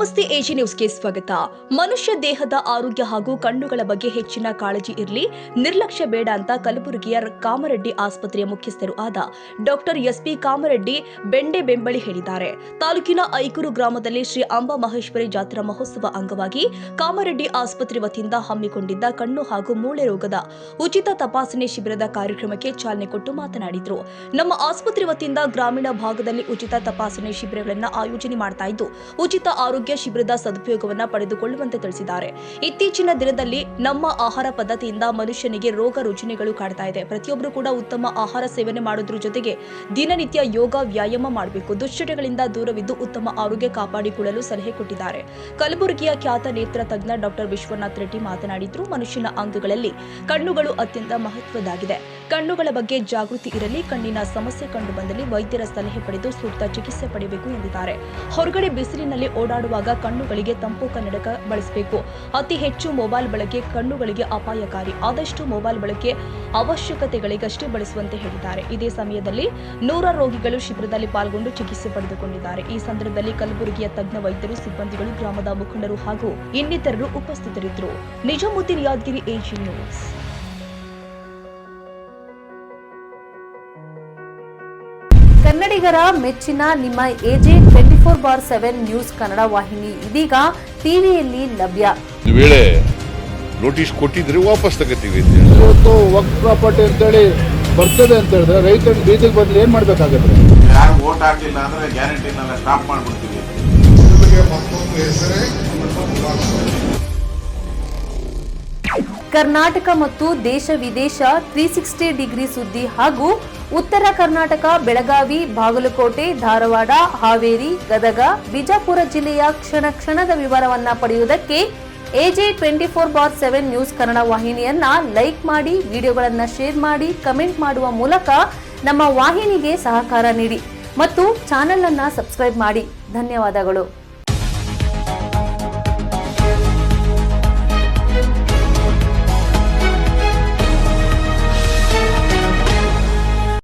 ನಮಸ್ತೆ ಎಜಿ ನ್ಯೂಸ್ಗೆ ಸ್ವಾಗತ. ಮನುಷ್ಯ ದೇಹದ ಆರೋಗ್ಯ ಹಾಗೂ ಕಣ್ಣುಗಳ ಬಗ್ಗೆ ಹೆಚ್ಚಿನ ಕಾಳಜಿ ಇರಲಿ, ನಿರ್ಲಕ್ಷ್ಯ ಬೇಡ ಅಂತ ಕಲಬುರಗಿಯ ಕಾಮರೆಡ್ಡಿ ಆಸ್ಪತ್ರೆಯ ಮುಖ್ಯಸ್ಥರು ಆದ ಡಾಕ್ಟರ್ ಎಸ್.ಪಿ. ಕಾಮರೆಡ್ಡಿ ಬೆಂಡೆ ಬೆಂಬಳಿ ಹೇಳಿದ್ದಾರೆ. ತಾಲೂಕಿನ ಐಕೂರು ಗ್ರಾಮದಲ್ಲಿ ಶ್ರೀ ಅಂಬಾ ಮಹೇಶ್ವರಿ ಜಾತ್ರಾ ಮಹೋತ್ಸವ ಅಂಗವಾಗಿ ಕಾಮರೆಡ್ಡಿ ಆಸ್ಪತ್ರೆ ವತಿಯಿಂದ ಹಮ್ಮಿಕೊಂಡಿದ್ದ ಕಣ್ಣು ಹಾಗೂ ಮೂಳೆ ರೋಗದ ಉಚಿತ ತಪಾಸಣೆ ಶಿಬಿರದ ಕಾರ್ಯಕ್ರಮಕ್ಕೆ ಚಾಲನೆ ಕೊಟ್ಟು ಮಾತನಾಡಿದರು. ನಮ್ಮ ಆಸ್ಪತ್ರೆ ವತಿಯಿಂದ ಗ್ರಾಮೀಣ ಭಾಗದಲ್ಲಿ ಉಚಿತ ತಪಾಸಣೆ ಶಿಬಿರಗಳನ್ನು ಆಯೋಜನೆ ಮಾಡ್ತಾ ಇದ್ದು, ಉಚಿತ ಆರೋಗ್ಯ ಶಿಬಿರದ ಸದುಪಯೋಗವನ್ನು ಪಡೆದುಕೊಳ್ಳುವಂತೆ ತಿಳಿಸಿದ್ದಾರೆ. ಇತ್ತೀಚಿನ ದಿನದಲ್ಲಿ ನಮ್ಮ ಆಹಾರ ಪದ್ಧತಿಯಿಂದ ಮನುಷ್ಯನಿಗೆ ರೋಗ ರುಜಿನಗಳು ಕಾಡ್ತಾ ಇದೆ. ಪ್ರತಿಯೊಬ್ಬರು ಕೂಡ ಉತ್ತಮ ಆಹಾರ ಸೇವನೆ ಮಾಡೋದ್ರ ಜೊತೆಗೆ ದಿನನಿತ್ಯ ಯೋಗ ವ್ಯಾಯಾಮ ಮಾಡಬೇಕು. ದುಶ್ಚಟಗಳಿಂದ ದೂರವಿದ್ದು ಉತ್ತಮ ಆರೋಗ್ಯ ಕಾಪಾಡಿಕೊಳ್ಳಲು ಸಲಹೆ ಕೊಟ್ಟಿದ್ದಾರೆ. ಕಲಬುರಗಿಯ ಖ್ಯಾತ ನೇತ್ರ ತಜ್ಞ ಡಾಕ್ಟರ್ ವಿಶ್ವನಾಥ್ ರೆಡ್ಡಿ ಮಾತನಾಡಿದ್ರು. ಮನುಷ್ಯನ ಅಂಗಗಳಲ್ಲಿ ಕಣ್ಣುಗಳು ಅತ್ಯಂತ ಮಹತ್ವದಾಗಿದೆ. ಕಣ್ಣುಗಳ ಬಗ್ಗೆ ಜಾಗೃತಿ ಇರಲಿ. ಕಣ್ಣಿನ ಸಮಸ್ಯೆ ಕಂಡು ಬಂದಲ್ಲಿ ವೈದ್ಯರ ಸಲಹೆ ಪಡೆದು ಸೂಕ್ತ ಚಿಕಿತ್ಸೆ ಪಡೆಯಬೇಕು ಎಂದಿದ್ದಾರೆ. ಹೊರಗಡೆ ಬಿಸಿಲಿನಲ್ಲಿ ಓಡಾಡುವಾಗ ಕಣ್ಣುಗಳಿಗೆ ತಂಪು ಕನ್ನಡಕ ಬಳಸಬೇಕು. ಅತಿ ಹೆಚ್ಚು ಮೊಬೈಲ್ ಬಳಕೆ ಕಣ್ಣುಗಳಿಗೆ ಅಪಾಯಕಾರಿ. ಆದಷ್ಟು ಮೊಬೈಲ್ ಬಳಕೆ ಅವಶ್ಯಕತೆಗಳಿಗಷ್ಟೇ ಬಳಸುವಂತೆ ಹೇಳಿದ್ದಾರೆ. ಇದೇ ಸಮಯದಲ್ಲಿ 100 ರೋಗಿಗಳು ಶಿಬಿರದಲ್ಲಿ ಪಾಲ್ಗೊಂಡು ಚಿಕಿತ್ಸೆ ಪಡೆದುಕೊಂಡಿದ್ದಾರೆ. ಈ ಸಂದರ್ಭದಲ್ಲಿ ಕಲಬುರಗಿಯ ತಜ್ಞ ವೈದ್ಯರು, ಸಿಬ್ಬಂದಿಗಳು, ಗ್ರಾಮದ ಮುಖಂಡರು ಹಾಗೂ ಇನ್ನಿತರರು ಉಪಸ್ಥಿತರಿದ್ದರು. Nizamuddin Yadgir, AG news. ಕನ್ನಡಿಗರ ಮೆಚ್ಚಿನ ನಿಮ್ಮ ಎಜೆ 24/7 ನ್ಯೂಸ್ ಕನ್ನಡ ವಾಹಿನಿ ಇದೀಗ ಟಿವಿಯಲ್ಲಿ ಲಭ್ಯ. ವೇಳೆ ನೋಟಿಸ್ ಕೊಟ್ಟಿದ್ರೆ ವಾಪಸ್ ತಗೋತೀವಿ. ಇವತ್ತು ವಕ್ಫ್ ಪ್ರಾಪರ್ಟಿ ಅಂತೇಳಿ ಬರ್ತದೆ ಅಂತ ಹೇಳಿದ್ರೆ ರೈತರ ಬೀದಿಗೆ ಬದಲು ಏನ್ ಮಾಡ್ಬೇಕಾಗತ್ತೆ? ಯಾರು ವೋಟ್ ಹಾಕಲಿಲ್ಲ ಅಂದ್ರೆ ಗ್ಯಾರಂಟಿನೆಲ್ಲ ಸ್ಟಾಪ್ ಮಾಡ್ಬಿಡ್ತೀವಿ. ಕರ್ನಾಟಕ ಮತ್ತು ದೇಶ ವಿದೇಶ 360 ಡಿಗ್ರಿ ಸುದ್ದಿ ಹಾಗೂ ಉತ್ತರ ಕರ್ನಾಟಕ, ಬೆಳಗಾವಿ, ಬಾಗಲಕೋಟೆ, ಧಾರವಾಡ, ಹಾವೇರಿ, ಗದಗ, ಬಿಜಾಪುರ ಜಿಲ್ಲೆಯ ಕ್ಷಣ ಕ್ಷಣದ ವಿವರವನ್ನ ಪಡೆಯುವುದಕ್ಕೆ ಎಜೆ 24/7 ನ್ಯೂಸ್ ಕನ್ನಡ ವಾಹಿನಿಯನ್ನ ಲೈಕ್ ಮಾಡಿ, ವಿಡಿಯೋಗಳನ್ನ ಶೇರ್ ಮಾಡಿ, ಕಮೆಂಟ್ ಮಾಡುವ ಮೂಲಕ ನಮ್ಮ ವಾಹಿನಿಗೆ ಸಹಕಾರ ನೀಡಿ ಮತ್ತು ಚಾನೆಲ್ ಅನ್ನ ಸಬ್ಸ್ಕ್ರೈಬ್ ಮಾಡಿ. ಧನ್ಯವಾದಗಳು.